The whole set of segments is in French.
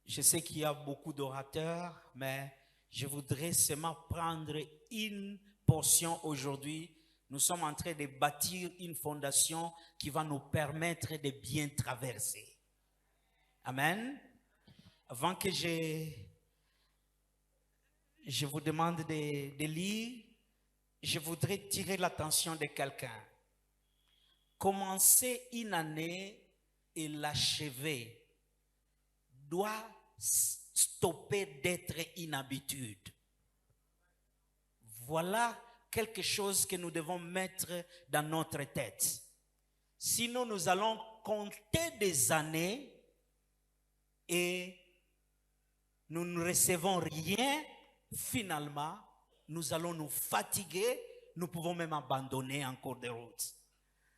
Je sais qu'il y a beaucoup d'orateurs, mais je voudrais seulement prendre une portion aujourd'hui. Nous sommes en train de bâtir une fondation qui va nous permettre de bien traverser. Amen. Avant que je vous demande de lire, je voudrais tirer l'attention de quelqu'un. Commencer une année et l'achever doit stopper d'être une habitude. Voilà quelque chose que nous devons mettre dans notre tête. Sinon, nous allons compter des années et nous ne recevons rien. Finalement, nous allons nous fatiguer. Nous pouvons même abandonner en cours de route.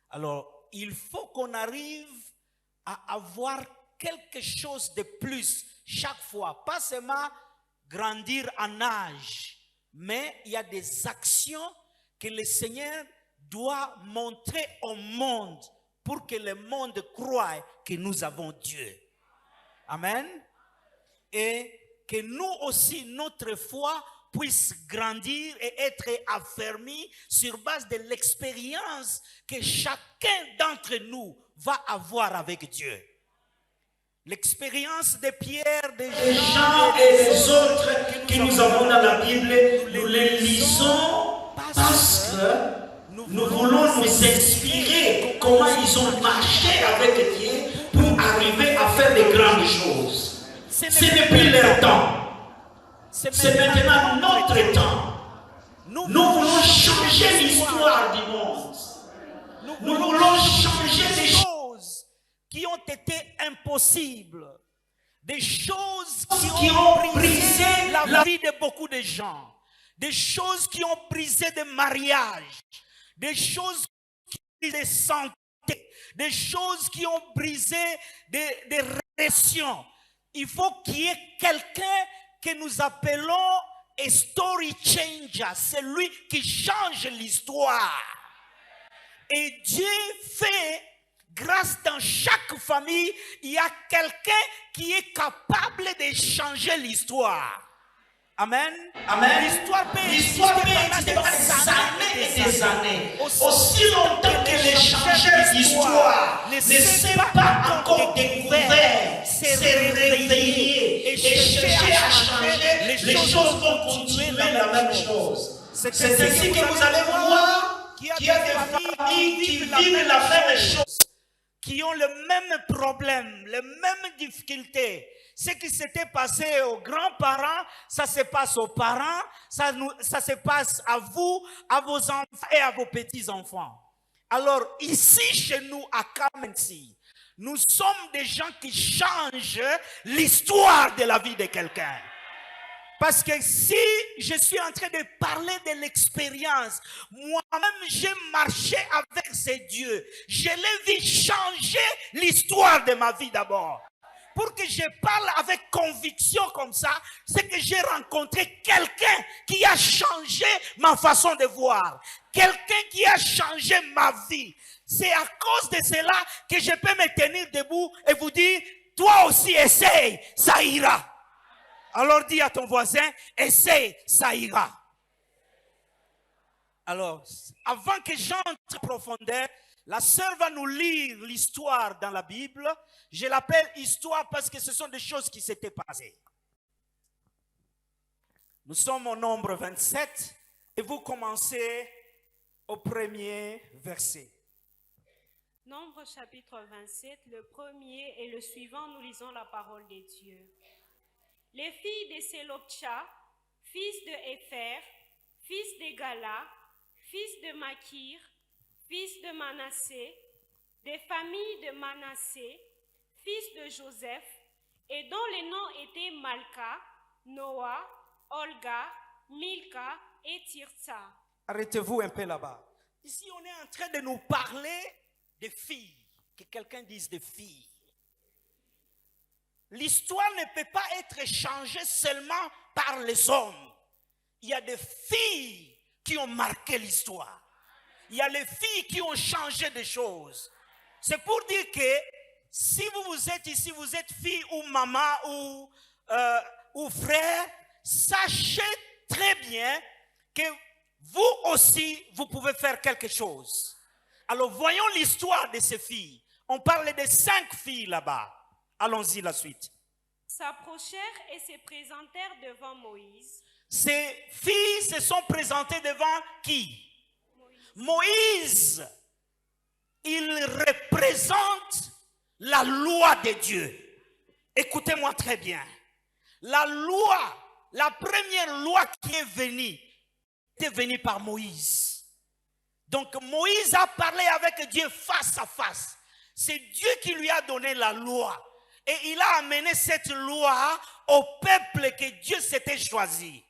Alors, il faut qu'on arrive à avoir quelque chose de plus chaque fois. Pas seulement grandir en âge, mais il y a des actions que le Seigneur doit montrer au monde pour que le monde croie que nous avons Dieu. Amen. Et que nous aussi, notre foi puisse grandir et être affermi sur base de l'expérience que chacun d'entre nous va avoir avec Dieu. L'expérience de Pierre, de Jean et des autres que nous avons dans la Bible, nous les lisons parce que nous voulons nous inspirer comment ils ont marché avec Dieu pour arriver à faire de grandes choses. C'est depuis leur temps. C'est maintenant notre temps. Nous voulons changer l'histoire du monde. Nous voulons changer des choses qui ont été impossibles, des choses qui ont brisé la vie de beaucoup de gens, des choses qui ont brisé des mariages, des choses qui ont brisé santé, des choses qui ont brisé des relations. Il faut qu'il y ait quelqu'un que nous appelons un story changer, c'est lui qui change l'histoire. Et Dieu fait grâce dans chaque famille, il y a quelqu'un qui est capable de changer l'histoire. Amen. Amen. L'histoire peut exister pendant des années et des années. Aussi longtemps que les changeurs d'histoire ne s'est pas encore découvert, s'est réveillé et cherché à changer, les choses vont continuer la même chose. C'est ainsi que vous allez voir qu'il y a des familles qui vivent la même chose, qui ont le même problème, les mêmes difficultés. Ce qui s'était passé aux grands-parents, ça se passe aux parents, ça se passe à vous, à vos enfants et à vos petits-enfants. Alors ici chez nous à Kamensi, nous sommes des gens qui changent l'histoire de la vie de quelqu'un. Parce que si je suis en train de parler de l'expérience, moi-même j'ai marché avec ces dieux. Je l'ai vu changer l'histoire de ma vie d'abord. Pour que je parle avec conviction comme ça, c'est que j'ai rencontré quelqu'un qui a changé ma façon de voir. Quelqu'un qui a changé ma vie. C'est à cause de cela que je peux me tenir debout et vous dire, toi aussi essaye, ça ira. Alors dis à ton voisin, essaye, ça ira. Alors, avant que j'entre en profondeur, la sœur va nous lire l'histoire dans la Bible. Je l'appelle histoire parce que ce sont des choses qui s'étaient passées. Nous sommes au nombre 27 et vous commencez au premier verset. Nombre chapitre 27, le premier et le suivant, nous lisons la parole de Dieu. Les filles de Sélopcha, fils de Épher, fils de Gala, fils de Makir, fils de Manassé, des familles de Manassé, fils de Joseph, et dont les noms étaient Malka, Noah, Olga, Milka et Tirtsa. Arrêtez-vous un peu là-bas. Ici, on est en train de nous parler de filles. Que quelqu'un dise de filles. L'histoire ne peut pas être changée seulement par les hommes. Il y a des filles qui ont marqué l'histoire. Il y a les filles qui ont changé des choses. C'est pour dire que si vous êtes ici, vous êtes fille ou maman ou frère, sachez très bien que vous aussi, vous pouvez faire quelque chose. Alors, voyons l'histoire de ces filles. On parle de 5 filles là-bas. Allons-y la suite. S'approchèrent et se présentèrent devant Moïse. Ces filles se sont présentées devant qui? Moïse. Il représente la loi de Dieu. Écoutez-moi très bien. La loi, la première loi qui est venue, était venue par Moïse. Donc Moïse a parlé avec Dieu face à face. C'est Dieu qui lui a donné la loi. Et il a amené cette loi au peuple que Dieu s'était choisi.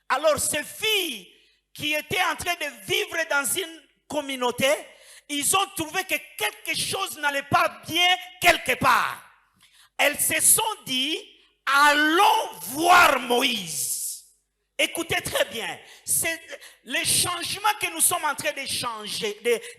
Alors ces filles qui étaient en train de vivre dans une communauté, ils ont trouvé que quelque chose n'allait pas bien quelque part. Elles se sont dit, allons voir Moïse. Écoutez très bien, c'est le changement que nous sommes en train de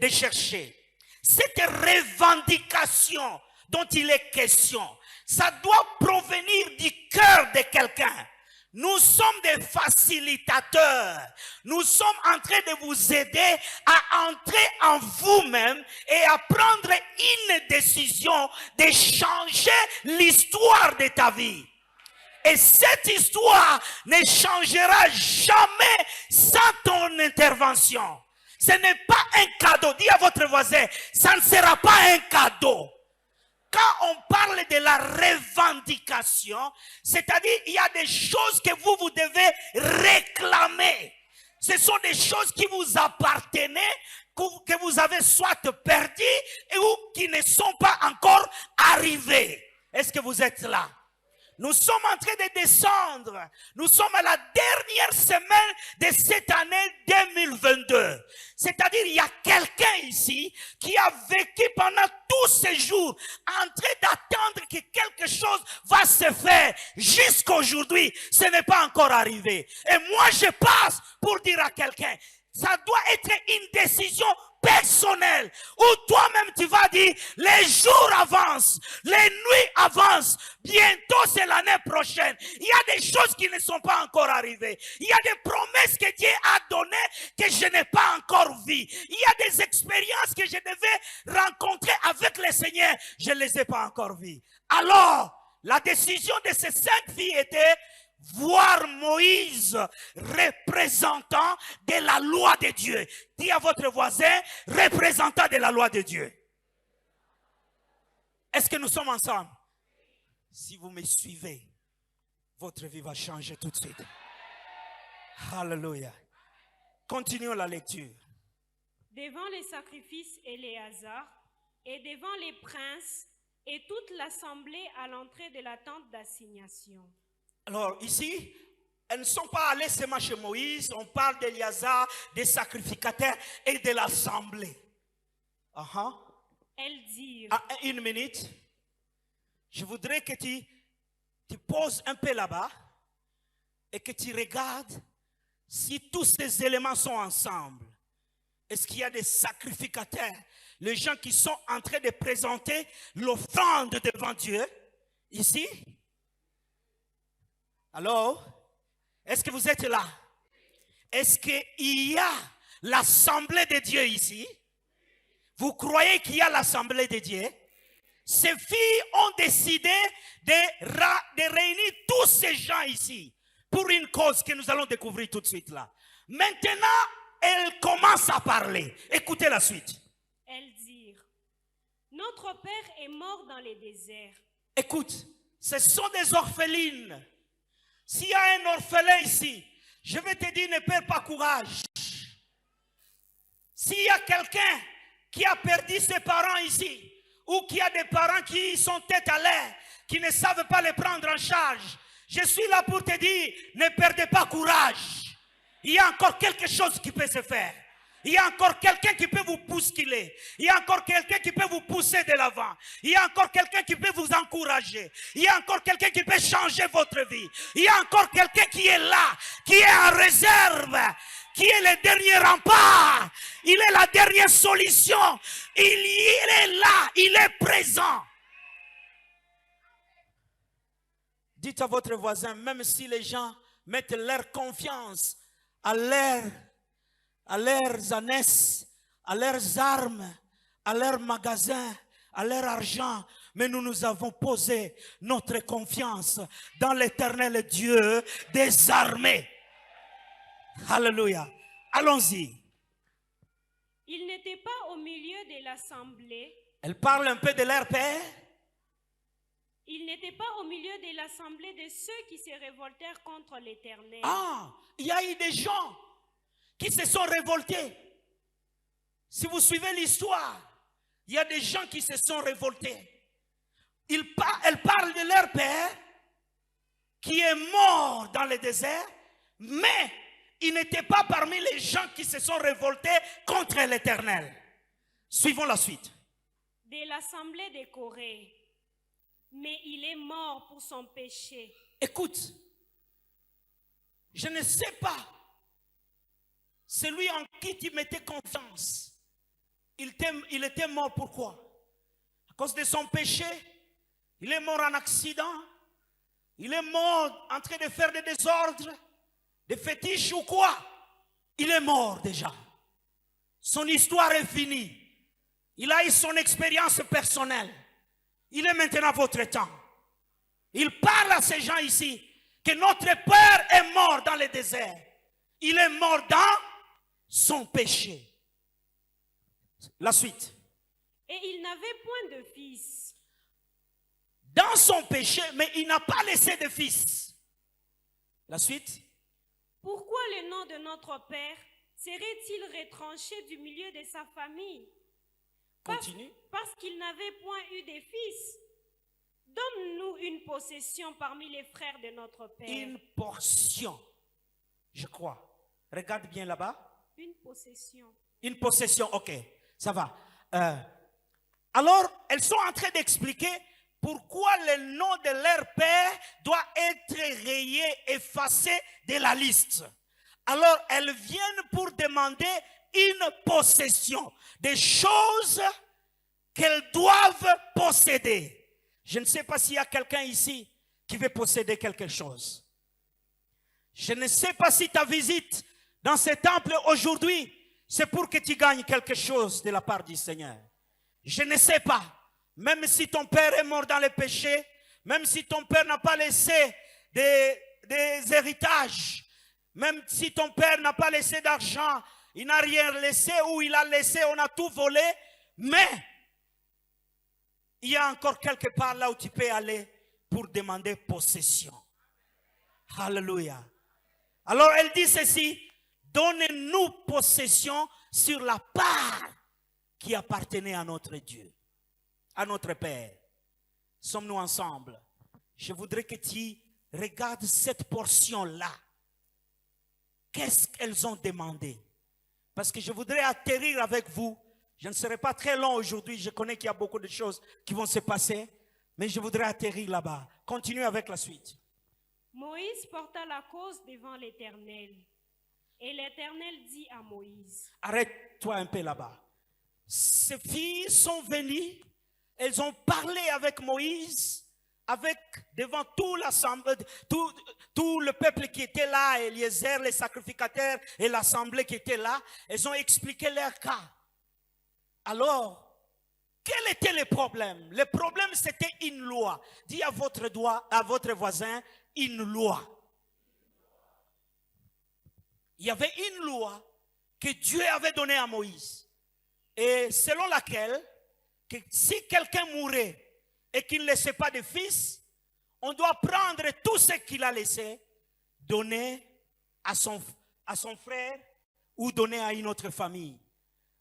chercher. Cette revendication dont il est question, ça doit provenir du cœur de quelqu'un. Nous sommes des facilitateurs. Nous sommes en train de vous aider à entrer en vous-même et à prendre une décision de changer l'histoire de ta vie. Et cette histoire ne changera jamais sans ton intervention. Ce n'est pas un cadeau. Dis à votre voisin, ça ne sera pas un cadeau. Quand on parle de la revendication, c'est-à-dire il y a des choses que vous devez réclamer. Ce sont des choses qui vous appartenaient, que vous avez soit perdues ou qui ne sont pas encore arrivées. Est-ce que vous êtes là? Nous sommes en train de descendre. Nous sommes à la dernière semaine de cette année 2022. C'est-à-dire, il y a quelqu'un ici qui a vécu pendant tous ces jours en train d'attendre que quelque chose va se faire. Jusqu'à aujourd'hui, ce n'est pas encore arrivé. Et moi, je passe pour dire à quelqu'un, ça doit être une décision personnelle où toi-même tu vas dire les jours avancent, les nuits avancent, bientôt c'est l'année prochaine. Il y a des choses qui ne sont pas encore arrivées. Il y a des promesses que Dieu a données que je n'ai pas encore vues. Il y a des expériences que je devais rencontrer avec le Seigneur, je ne les ai pas encore vues. Alors, la décision de ces 5 filles était voir Moïse, représentant de la loi de Dieu. Dis à votre voisin, représentant de la loi de Dieu. Est-ce que nous sommes ensemble? Si vous me suivez, votre vie va changer tout de suite. Alléluia. Continuons la lecture. Devant les sacrifices Éléazar et devant les princes et toute l'assemblée à l'entrée de la tente d'assignation. Alors ici, elles ne sont pas allées seulement chez Moïse, on parle d'Éléazar, des sacrificateurs et de l'assemblée. Elles dirent. Une minute. Je voudrais que tu poses un peu là-bas et que tu regardes si tous ces éléments sont ensemble. Est-ce qu'il y a des sacrificateurs, les gens qui sont en train de présenter l'offrande devant Dieu, ici? Alors, est-ce que vous êtes là? Est-ce qu'il y a l'assemblée de Dieu ici? Vous croyez qu'il y a l'assemblée de Dieu? Ces filles ont décidé de réunir tous ces gens ici pour une cause que nous allons découvrir tout de suite là. Maintenant, elles commencent à parler. Écoutez la suite. Elles dirent, notre père est mort dans les déserts. Écoute, ce sont des orphelines. S'il y a un orphelin ici, je vais te dire, ne perds pas courage. S'il y a quelqu'un qui a perdu ses parents ici, ou qui a des parents qui sont tête à l'air, qui ne savent pas les prendre en charge, je suis là pour te dire, ne perdez pas courage. Il y a encore quelque chose qui peut se faire. Il y a encore quelqu'un qui peut vous bousculer. Il y a encore quelqu'un qui peut vous pousser de l'avant. Il y a encore quelqu'un qui peut vous encourager. Il y a encore quelqu'un qui peut changer votre vie. Il y a encore quelqu'un qui est là, qui est en réserve, qui est le dernier rempart. Il est la dernière solution. Il est là, il est présent. Dites à votre voisin, même si les gens mettent leur confiance à leurs ânesses, à leurs armes, à leurs magasins, à leur argent, mais nous avons posé notre confiance dans l'Éternel Dieu des armées. Alléluia. Allons-y. Ils n'étaient pas au milieu de l'assemblée. Elle parle un peu de leur père. Ils n'étaient pas au milieu de l'assemblée de ceux qui se révoltèrent contre l'Éternel. Ah, il y a eu des gens qui se sont révoltés. Si vous suivez l'histoire, il y a des gens qui se sont révoltés. Elle parle de leur père qui est mort dans le désert, mais il n'était pas parmi les gens qui se sont révoltés contre l'Éternel. Suivons la suite. De l'assemblée de Corée. Mais il est mort pour son péché. Écoute, je ne sais pas, celui en qui tu mettais confiance, il était mort pourquoi? À cause de son péché? Il est mort en accident? Il est mort en train de faire des désordres, des fétiches ou quoi? Il est mort déjà. Son histoire est finie. Il a eu son expérience personnelle. Il est maintenant votre temps. Il parle à ces gens ici que notre Père est mort dans le désert. Il est mort dans son péché. La suite. Et il n'avait point de fils. Dans son péché, mais il n'a pas laissé de fils. La suite. Pourquoi le nom de notre Père serait-il retranché du milieu de sa famille? Continue. Parce qu'il n'avait point eu de fils. Donne-nous une possession parmi les frères de notre Père. Une portion, je crois. Regarde bien là-bas. Une possession. Une possession, ok, ça va. Alors, elles sont en train d'expliquer pourquoi le nom de leur père doit être rayé, effacé de la liste. Alors, elles viennent pour demander une possession, des choses qu'elles doivent posséder. Je ne sais pas s'il y a quelqu'un ici qui veut posséder quelque chose. Je ne sais pas si ta visite dans ce temple aujourd'hui, c'est pour que tu gagnes quelque chose de la part du Seigneur. Je ne sais pas. Même si ton père est mort dans le péché, même si ton père n'a pas laissé des héritages, même si ton père n'a pas laissé d'argent, il n'a rien laissé ou il a laissé, on a tout volé, mais il y a encore quelque part là où tu peux aller pour demander possession. Alléluia. Alors elle dit ceci, donnez-nous possession sur la part qui appartenait à notre Dieu, à notre Père. Sommes-nous ensemble? Je voudrais que tu regardes cette portion-là. Qu'est-ce qu'elles ont demandé? Parce que je voudrais atterrir avec vous. Je ne serai pas très long aujourd'hui. Je connais qu'il y a beaucoup de choses qui vont se passer. Mais je voudrais atterrir là-bas. Continue avec la suite. Moïse porta la cause devant l'Éternel. Et l'Éternel dit à Moïse. Arrête-toi un peu là-bas. Ces filles sont venues. Elles ont parlé avec Moïse. Devant tout l'assemblée, tout le peuple qui était là, Eliezer, les sacrificateurs et l'assemblée qui était là, elles ont expliqué leur cas. Alors, quel était le problème? Le problème, c'était une loi. Dis à votre voisin, une loi. Il y avait une loi que Dieu avait donnée à Moïse. Et selon laquelle, que si quelqu'un mourait, et qu'il ne laissait pas de fils, on doit prendre tout ce qu'il a laissé, donner à son frère ou donner à une autre famille.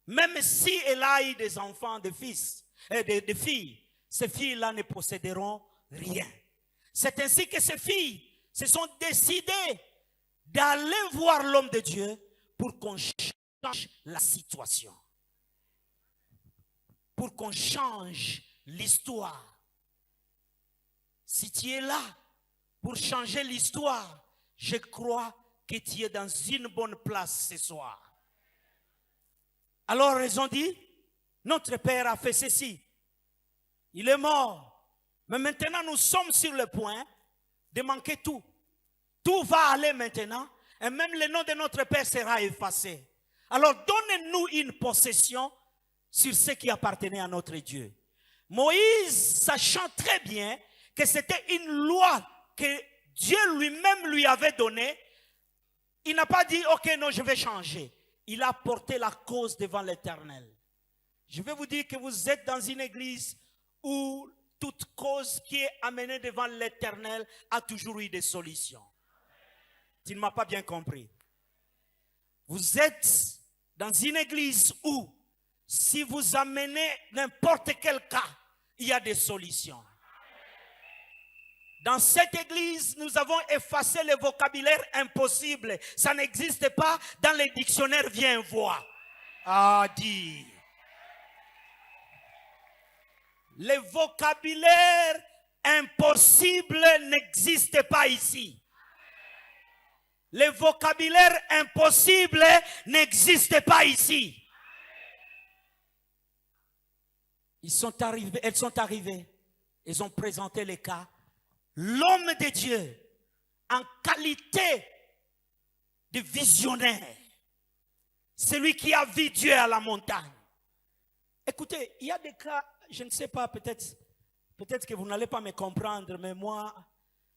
Même si elle a eu des enfants, des fils, des filles, ces filles-là ne posséderont rien. C'est ainsi que ces filles se sont décidées d'aller voir l'homme de Dieu pour qu'on change la situation. Pour qu'on change l'histoire. Si tu es là pour changer l'histoire, je crois que tu es dans une bonne place ce soir. Alors ils ont dit, notre père a fait ceci. Il est mort. Mais maintenant nous sommes sur le point de manquer tout. Tout va aller maintenant et même le nom de notre Père sera effacé. Alors donnez-nous une possession sur ce qui appartenait à notre Dieu. Moïse, sachant très bien que c'était une loi que Dieu lui-même lui avait donnée, il n'a pas dit, ok, non, je vais changer. Il a porté la cause devant l'Éternel. Je vais vous dire que vous êtes dans une église où toute cause qui est amenée devant l'Éternel a toujours eu des solutions. Tu ne m'as pas bien compris. Vous êtes dans une église où, si vous amenez n'importe quel cas, il y a des solutions. Dans cette église, nous avons effacé le vocabulaire impossible. Ça n'existe pas dans les dictionnaires, viens voir. Ah, dit. Le vocabulaire impossible n'existe pas ici. Le vocabulaire impossible n'existe pas ici. Elles sont arrivées. Ils ont présenté les cas. L'homme de Dieu, en qualité de visionnaire, celui qui a vu Dieu à la montagne. Écoutez, il y a des cas, je ne sais pas, peut-être que vous n'allez pas me comprendre, mais moi,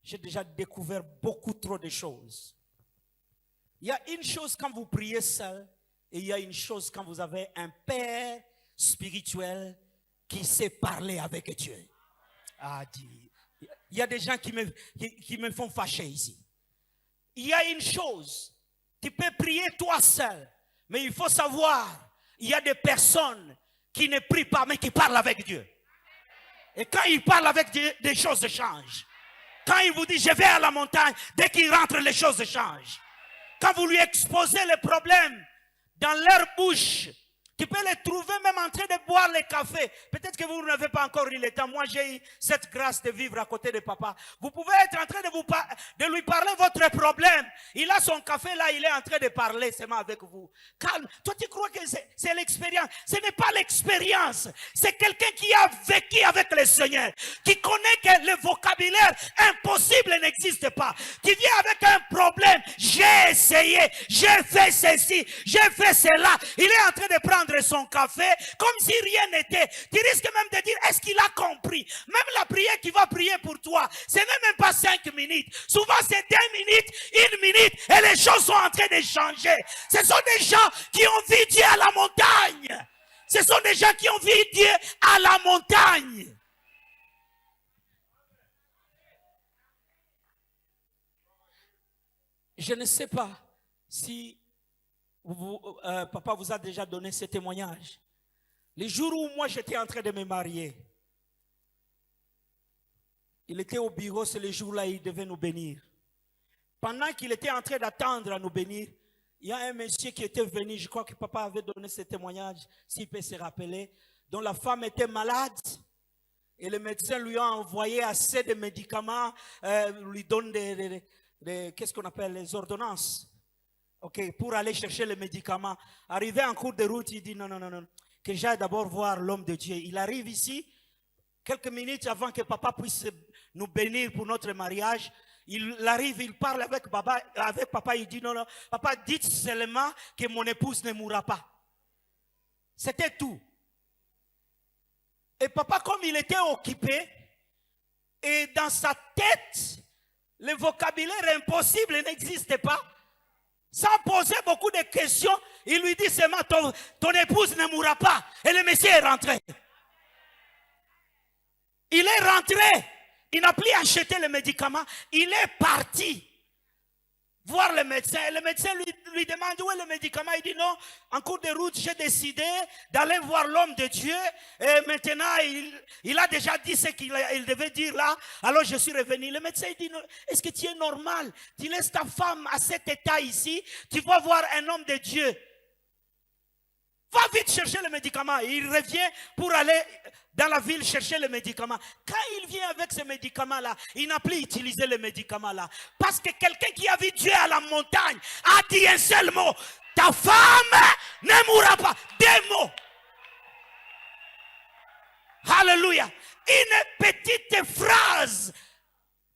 j'ai déjà découvert beaucoup trop de choses. Il y a une chose quand vous priez seul, et il y a une chose quand vous avez un père spirituel qui sait parler avec Dieu. Ah, dit. Il y a des gens qui me font fâcher ici. Il y a une chose, tu peux prier toi seul, mais il faut savoir, il y a des personnes qui ne prient pas, mais qui parlent avec Dieu. Et quand ils parlent avec Dieu, des choses changent. Quand il vous dit, je vais à la montagne, dès qu'il rentre, les choses changent. Quand vous lui exposez les problèmes dans leur bouche, tu peux les trouver même en train de boire le café. Peut-être que vous n'avez pas encore eu le temps. Moi, j'ai eu cette grâce de vivre à côté de papa. Vous pouvez être en train de lui parler votre problème. Il a son café là, il est en train de parler seulement avec vous. Calme. Toi, tu crois que c'est l'expérience. Ce n'est pas l'expérience. C'est quelqu'un qui a vécu avec le Seigneur. Qui connaît que le vocabulaire impossible n'existe pas. Qui vient avec un problème. J'ai essayé. J'ai fait ceci. J'ai fait cela. Il est en train de prendre son café comme si rien n'était. Tu risques même de dire, est-ce qu'il a compris? Même la prière qu'il va prier pour toi, ce n'est même pas 5 minutes. Souvent c'est 2 minutes, 1 minute et les choses sont en train de changer. Ce sont des gens qui ont vu Dieu à la montagne. Ce sont des gens qui ont vu Dieu à la montagne. Je ne sais pas si papa vous a déjà donné ce témoignage. Le jour où moi j'étais en train de me marier, il était au bureau, c'est le jour-là il devait nous bénir. Pendant qu'il était en train d'attendre à nous bénir, il y a un monsieur qui était venu, je crois que papa avait donné ce témoignage, s'il peut se rappeler, dont la femme était malade et le médecin lui a envoyé assez de médicaments, lui donne qu'est-ce qu'on appelle les ordonnances. Ok, pour aller chercher les médicaments. Arrivé en cours de route, il dit non, que j'aille d'abord voir l'homme de Dieu. Il arrive ici, quelques minutes avant que papa puisse nous bénir pour notre mariage. Il arrive, il parle avec papa, il dit non, papa, dites seulement que mon épouse ne mourra pas. C'était tout. Et papa, comme il était occupé, et dans sa tête, le vocabulaire impossible n'existait pas. Sans poser beaucoup de questions, il lui dit seulement ton épouse ne mourra pas. Et le monsieur est rentré. Il est rentré. Il n'a plus acheté le médicament. Il est parti voir le médecin. Et le médecin lui demande où est le médicament. Il dit non, en cours de route, j'ai décidé d'aller voir l'homme de Dieu. Et maintenant, il a déjà dit ce qu'il devait dire là. Alors je suis revenu. Le médecin dit, est-ce que tu es normal? Tu laisses ta femme à cet état ici. Tu vas voir un homme de Dieu. Va vite chercher le médicament. Et il revient pour aller dans la ville chercher le médicament. Quand il vient avec ce médicament-là, il n'a plus utilisé le médicament-là. Parce que quelqu'un qui a vu Dieu à la montagne a dit un seul mot. Ta femme ne mourra pas. 2 mots. Alléluia. Une petite phrase.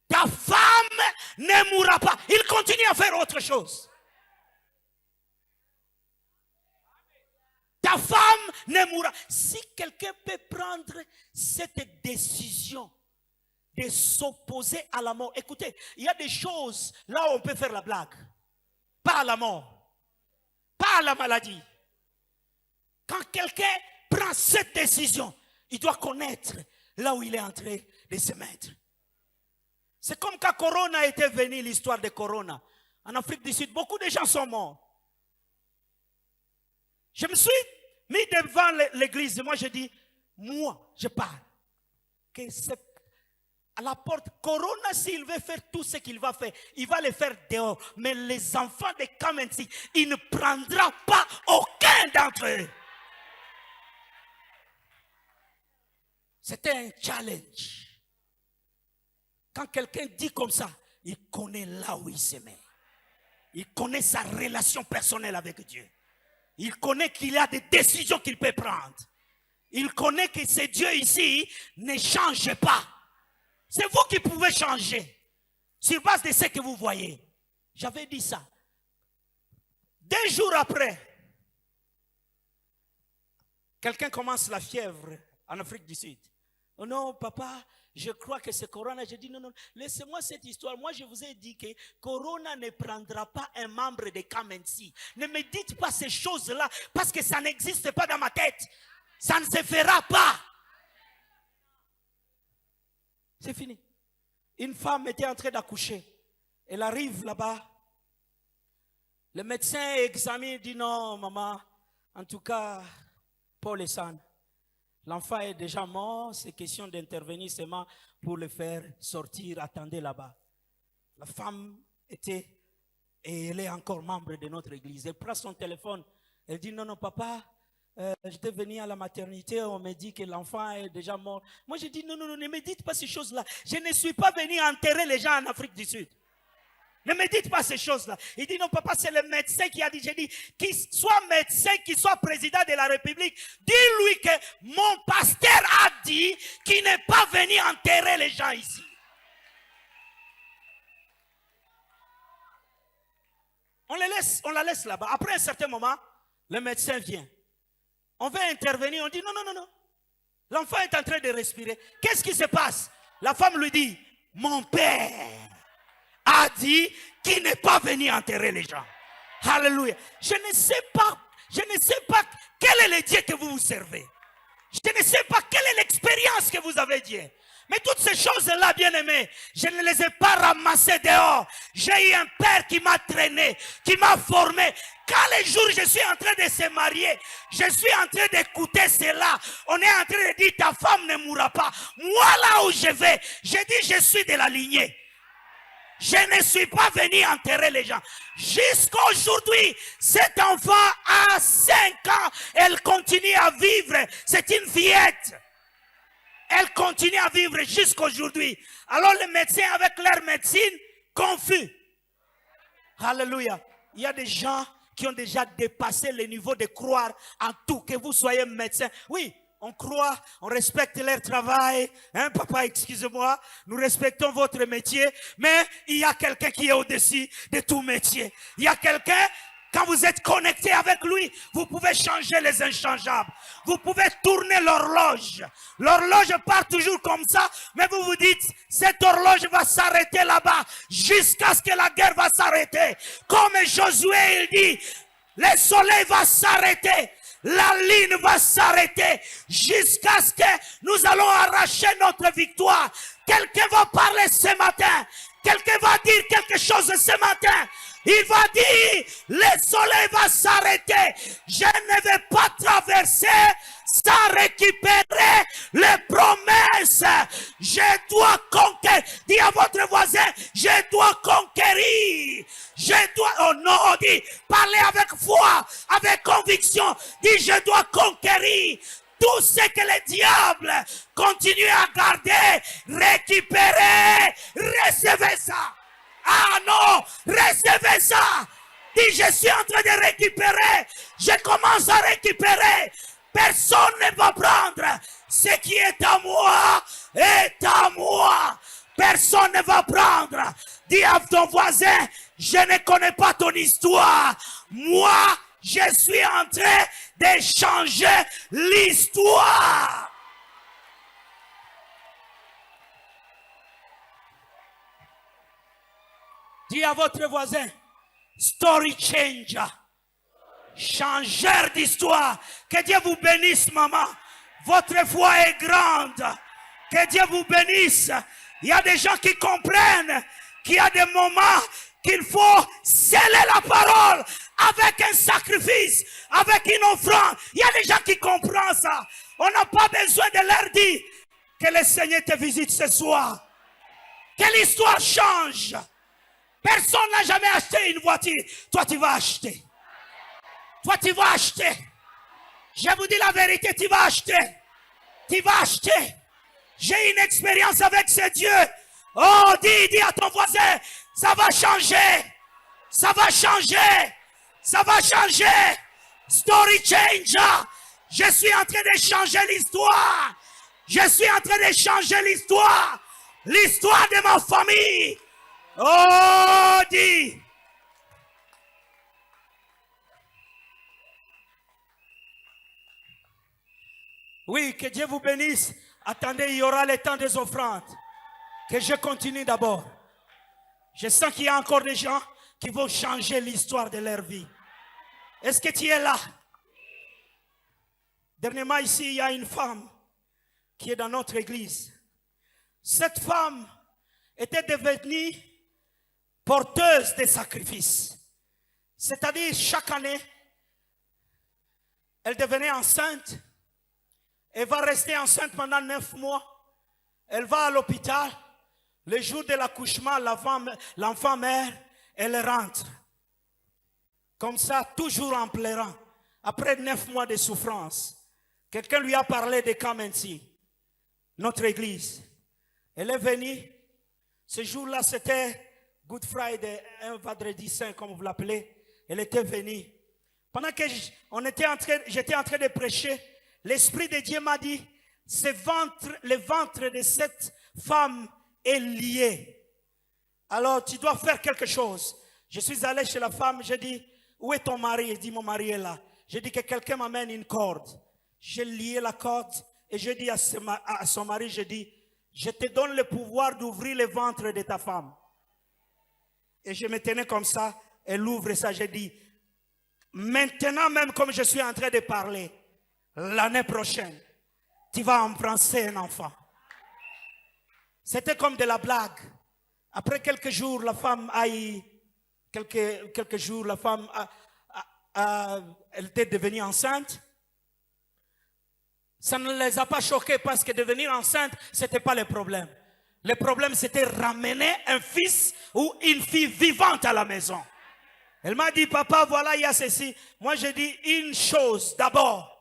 Ta femme ne mourra pas. Il continue à faire autre chose. Ta femme ne mourra. Si quelqu'un peut prendre cette décision de s'opposer à la mort. Écoutez, il y a des choses là où on peut faire la blague. Pas à la mort. Pas à la maladie. Quand quelqu'un prend cette décision, il doit connaître là où il est en train de se mettre. C'est comme quand Corona était venu, l'histoire de Corona. En Afrique du Sud, beaucoup de gens sont morts. Je me suis mis devant l'église et moi je dis, moi je parle. Que c'est à la porte, Corona, s'il veut faire tout ce qu'il va faire, il va le faire dehors. Mais les enfants de Kamensi, il ne prendra pas aucun d'entre eux. C'était un challenge. Quand quelqu'un dit comme ça, il connaît là où il se met. Il connaît sa relation personnelle avec Dieu. Il connaît qu'il y a des décisions qu'il peut prendre. Il connaît que ce Dieu ici ne change pas. C'est vous qui pouvez changer. Sur base de ce que vous voyez. J'avais dit ça. 2 jours après, quelqu'un commence la fièvre en Afrique du Sud. Oh non, papa, je crois que c'est Corona. Je dis non, non, laissez-moi cette histoire. Moi, je vous ai dit que Corona ne prendra pas un membre de Kamensi. Ne me dites pas ces choses-là parce que ça n'existe pas dans ma tête. Ça ne se fera pas. C'est fini. Une femme était en train d'accoucher. Elle arrive là-bas. Le médecin examine, dit non, maman, en tout cas, Paul et San. L'enfant est déjà mort, c'est question d'intervenir seulement pour le faire sortir, attendez là-bas. La femme était, et elle est encore membre de notre église. Elle prend son téléphone, elle dit non, non, papa, j'étais venu à la maternité, on me dit que l'enfant est déjà mort. Moi, je dis non, non, non, ne me dites pas ces choses-là. Je ne suis pas venu enterrer les gens en Afrique du Sud. Ne me dites pas ces choses-là. Il dit non, papa, c'est le médecin qui a dit. J'ai dit, qu'il soit médecin, qu'il soit président de la République, dis-lui que mon pasteur a dit qu'il n'est pas venu enterrer les gens ici. On la laisse là-bas. Après un certain moment, le médecin vient. On veut intervenir, on dit non, non, non, non. L'enfant est en train de respirer. Qu'est-ce qui se passe? La femme lui dit, mon père a dit qu'il n'est pas venu enterrer les gens. Alléluia. Je ne sais pas quel est le Dieu que vous servez. Je ne sais pas quelle est l'expérience que vous avez Dieu. Mais toutes ces choses-là, bien aimés, je ne les ai pas ramassées dehors. J'ai eu un père qui m'a traîné, qui m'a formé. Quand les jours je suis en train de se marier, je suis en train d'écouter cela. On est en train de dire, ta femme ne mourra pas. Moi, là où je vais, je dis, je suis de la lignée. Je ne suis pas venu enterrer les gens. Jusqu'à aujourd'hui, cet enfant a 5 ans. Elle continue à vivre. C'est une fillette. Elle continue à vivre jusqu'à aujourd'hui. Alors les médecins avec leur médecine, confus. Alléluia. Il y a des gens qui ont déjà dépassé le niveau de croire en tout. Que vous soyez médecin. Oui. On croit, on respecte leur travail. Hein, papa, excusez-moi. Nous respectons votre métier. Mais il y a quelqu'un qui est au-dessus de tout métier. Il y a quelqu'un, quand vous êtes connecté avec lui, vous pouvez changer les inchangeables. Vous pouvez tourner l'horloge. L'horloge part toujours comme ça. Mais vous vous dites, cette horloge va s'arrêter là-bas. Jusqu'à ce que la guerre va s'arrêter. Comme Josué, il dit, le soleil va s'arrêter. La ligne va s'arrêter jusqu'à ce que nous allons arracher notre victoire. Quelqu'un va parler ce matin. Quelqu'un va dire quelque chose ce matin. Il va dire, le soleil va s'arrêter. Je ne vais pas traverser sans récupérer les promesses. Je dois conquérir. Dis à votre voisin, je dois conquérir. Je dois, oh non, dis, parlez avec foi, avec conviction. Dis, je dois conquérir. Tout ce que le diable continue à garder, récupérer, recevez ça. Ah non, recevez ça. Dis, je suis en train de récupérer. Je commence à récupérer. Personne ne va prendre. Ce qui est à moi est à moi. Personne ne va prendre. Dis à ton voisin, je ne connais pas ton histoire. Moi, je suis en train de changer l'histoire. Dis à votre voisin, story changer. Changeur d'histoire. Que Dieu vous bénisse, maman. Votre foi est grande. Que Dieu vous bénisse. Il y a des gens qui comprennent qu'il y a des moments qu'il faut sceller la parole avec un sacrifice, avec une offrande. Il y a des gens qui comprennent ça. On n'a pas besoin de leur dire que le Seigneur te visite ce soir. Que l'histoire change. Personne n'a jamais acheté une voiture. Toi, tu vas acheter. Toi, tu vas acheter. Je vous dis la vérité, tu vas acheter. Tu vas acheter. J'ai une expérience avec ce Dieu. Oh, dis à ton voisin, ça va changer. Ça va changer. Ça va changer. Story changer. Je suis en train de changer l'histoire. Je suis en train de changer l'histoire. L'histoire de ma famille. Oh, dis. Oui, que Dieu vous bénisse. Attendez, il y aura le temps des offrandes. Que je continue d'abord. Je sens qu'il y a encore des gens qui vont changer l'histoire de leur vie. Est-ce que tu es là? Dernièrement, ici, il y a une femme qui est dans notre église. Cette femme était devenue porteuse de sacrifices. C'est-à-dire, chaque année, elle devenait enceinte. Elle va rester enceinte pendant 9 mois. Elle va à l'hôpital. Le jour de l'accouchement, l'enfant meurt. Elle rentre. Comme ça, toujours en pleurant. Après 9 mois de souffrance. Quelqu'un lui a parlé de Kamensi, notre église. Elle est venue. Ce jour-là, c'était Good Friday, un vendredi saint, comme vous l'appelez. Elle était venue. Pendant que j'étais en train de prêcher, l'Esprit de Dieu m'a dit, le ventre de cette femme est lié. Alors, tu dois faire quelque chose. Je suis allé chez la femme, j'ai dit, où est ton mari? Elle dit, mon mari est là. J'ai dit que quelqu'un m'amène une corde. J'ai lié la corde et j'ai dit à son mari, j'ai dit, je te donne le pouvoir d'ouvrir le ventre de ta femme. Et je me tenais comme ça, elle ouvre ça, j'ai dit, maintenant même comme je suis en train de parler, l'année prochaine, tu vas embrasser un enfant. C'était comme de la blague. Après quelques jours, la femme a eu, quelques jours, la femme elle était devenue enceinte. Ça ne les a pas choqués parce que devenir enceinte, ce n'était pas le problème. Le problème, c'était ramener un fils ou une fille vivante à la maison. Elle m'a dit, papa, voilà, il y a ceci. Moi, j'ai dit une chose d'abord.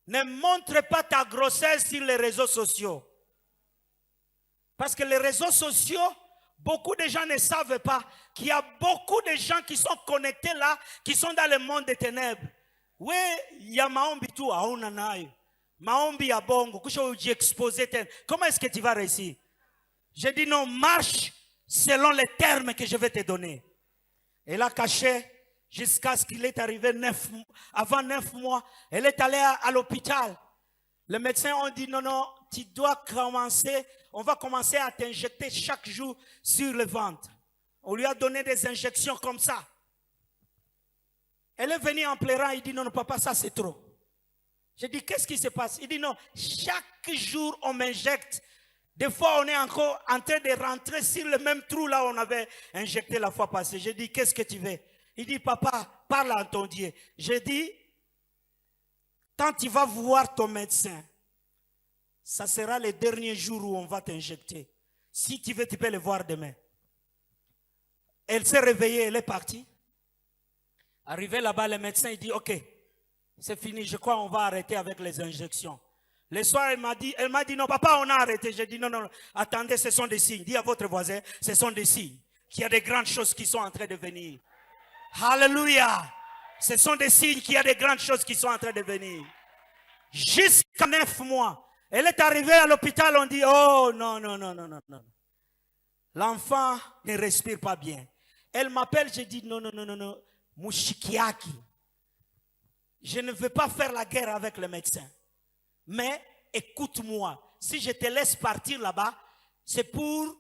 Ne montre pas ta grossesse sur les réseaux sociaux. Parce que les réseaux sociaux, beaucoup de gens ne savent pas qu'il y a beaucoup de gens qui sont connectés là, qui sont dans le monde des ténèbres. Oui, il y a maombi tout à onanayo. Maombi à bongo. Comment est-ce que tu vas réussir? J'ai dit non, marche selon les termes que je vais te donner. Elle a caché jusqu'à ce qu'il est arrivé avant 9 mois. Elle est allée à l'hôpital. Les médecins ont dit non, tu dois commencer, on va commencer à t'injecter chaque jour sur le ventre. On lui a donné des injections comme ça. Elle est venue en pleurant, il dit non, papa, ça c'est trop. J'ai dit, qu'est-ce qui se passe? Il dit non, chaque jour on m'injecte. Des fois, on est encore en train de rentrer sur le même trou là où on avait injecté la fois passée. J'ai dit, qu'est-ce que tu veux? Il dit, papa, parle à ton Dieu. J'ai dit, quand tu vas voir ton médecin, ça sera le dernier jour où on va t'injecter. Si tu veux, tu peux le voir demain. Elle s'est réveillée, elle est partie. Arrivé là-bas, le médecin il dit, ok, c'est fini, je crois qu'on va arrêter avec les injections. Le soir, elle m'a dit, non, papa, on a arrêté. J'ai dit, non, attendez, ce sont des signes. Dis à votre voisin, ce sont des signes. Qu'il y a des grandes choses qui sont en train de venir. Alléluia. Ce sont des signes qu'il y a des grandes choses qui sont en train de venir. Jusqu'à 9 mois. Elle est arrivée à l'hôpital, on dit, oh, non. L'enfant ne respire pas bien. Elle m'appelle, je dis non, Mushikiaki. Je ne veux pas faire la guerre avec le médecin. Mais écoute-moi, si je te laisse partir là-bas, c'est pour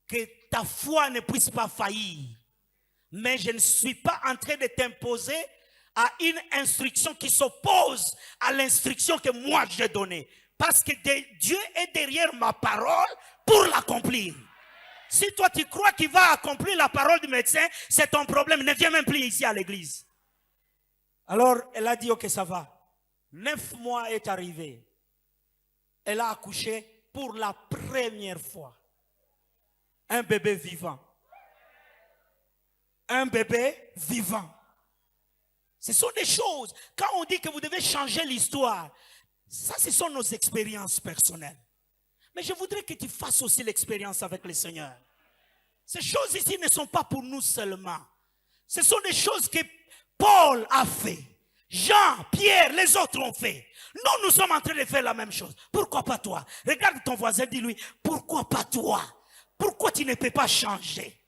que ta foi ne puisse pas faillir. Mais je ne suis pas en train de t'imposer à une instruction qui s'oppose à l'instruction que moi j'ai donnée. Parce que Dieu est derrière ma parole pour l'accomplir. Si toi tu crois qu'il va accomplir la parole du médecin, c'est ton problème. Ne viens même plus ici à l'église. Alors elle a dit ok, ça va. 9 mois est arrivé. Elle a accouché pour la première fois. Un bébé vivant. Un bébé vivant. Ce sont des choses. Quand on dit que vous devez changer l'histoire, ça ce sont nos expériences personnelles. Mais je voudrais que tu fasses aussi l'expérience avec le Seigneur. Ces choses ici ne sont pas pour nous seulement. Ce sont des choses que Paul a fait. Jean, Pierre, les autres ont fait. Nous sommes en train de faire la même chose. Pourquoi pas toi? Regarde ton voisin, dis-lui, pourquoi pas toi? Pourquoi tu ne peux pas changer?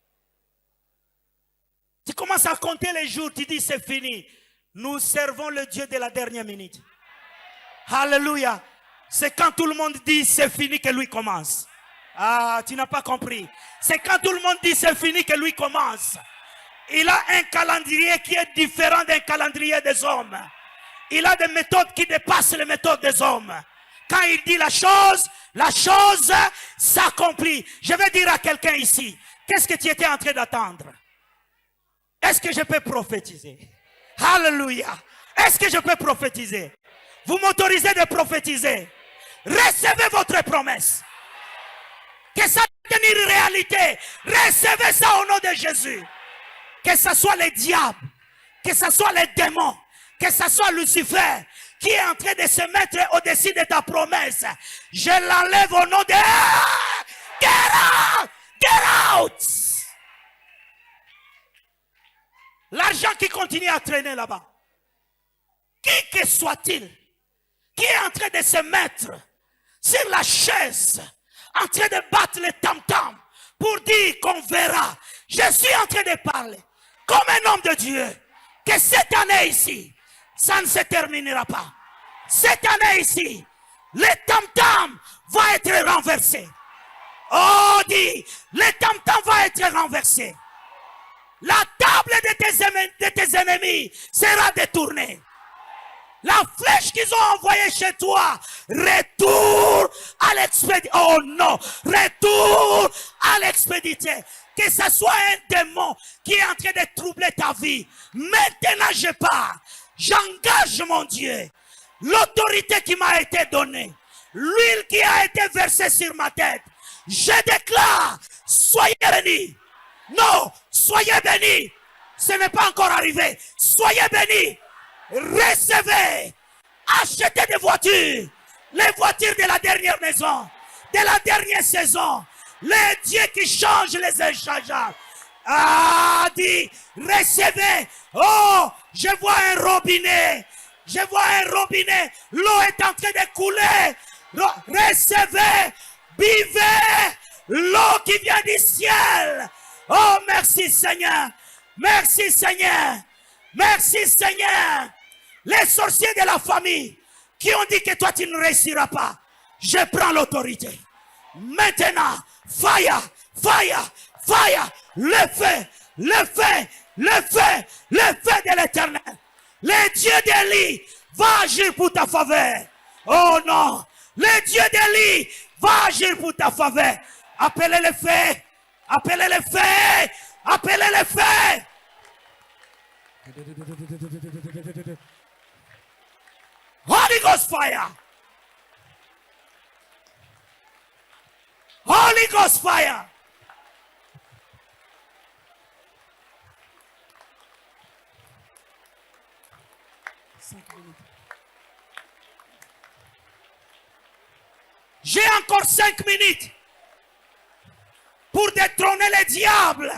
Tu commences à compter les jours, tu dis c'est fini. Nous servons le Dieu de la dernière minute. Alléluia. C'est quand tout le monde dit c'est fini que lui commence. Ah, tu n'as pas compris. C'est quand tout le monde dit c'est fini que lui commence. Il a un calendrier qui est différent d'un calendrier des hommes. Il a des méthodes qui dépassent les méthodes des hommes. Quand il dit la chose s'accomplit. Je vais dire à quelqu'un ici, qu'est-ce que tu étais en train d'attendre? Est-ce que je peux prophétiser? Alléluia. Est-ce que je peux prophétiser? Vous m'autorisez de prophétiser. Recevez votre promesse. Que ça devienne une réalité. Recevez ça au nom de Jésus. Que ce soit les diables, que ce soit les démons, que ce soit Lucifer qui est en train de se mettre au-dessus de ta promesse. Je l'enlève au nom de... Get out! Get out! L'argent qui continue à traîner là-bas. Qui que soit-il, qui est en train de se mettre sur la chaise, en train de battre le tam-tam pour dire qu'on verra. Je suis en train de parler comme un homme de Dieu. Que cette année ici, ça ne se terminera pas. Cette année ici, le tam-tam va être renversé. Oh, dit, le tam-tam va être renversé. La table de tes ennemis sera détournée. La flèche qu'ils ont envoyée chez toi, retourne à l'expédition. Oh non, retourne à l'expédition. Que ce soit un démon qui est en train de troubler ta vie. Maintenant je pars. J'engage mon Dieu. L'autorité qui m'a été donnée. L'huile qui a été versée sur ma tête. Je déclare, soyez bénis. Non, soyez bénis. Ce n'est pas encore arrivé. Soyez bénis. Recevez. Achetez des voitures. Les voitures de la dernière maison. De la dernière saison. Les dieux qui changent les inchangeables. Ah, dit, recevez. Oh, je vois un robinet. Je vois un robinet. L'eau est en train de couler. Recevez. Buvez l'eau qui vient du ciel. Oh, merci Seigneur. Merci Seigneur. Merci Seigneur. Les sorciers de la famille qui ont dit que toi tu ne réussiras pas. Je prends l'autorité. Maintenant, fire, fire, fire. Le feu, le feu, le feu, le feu de l'Éternel. Le Dieu d'Élie va agir pour ta faveur. Oh non. Le Dieu d'Élie va agir pour ta faveur. Appelez le feu. Appelez le feu. Appelez le feu. Holy Ghost fire. Holy Ghost fire. J'ai encore 5 minutes pour détrôner les diables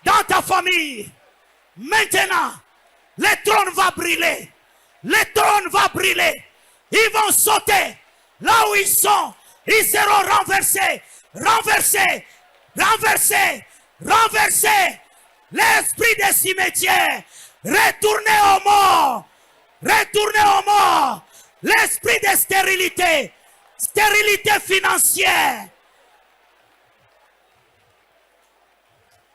dans ta famille. Maintenant, le trône va brûler. Le trône va brûler. Ils vont sauter là où ils sont. Ils seront renversés. Renversés. renversez, renversez l'esprit des cimetières. Retournez aux morts, retournez aux morts. L'esprit de stérilité, stérilité financière,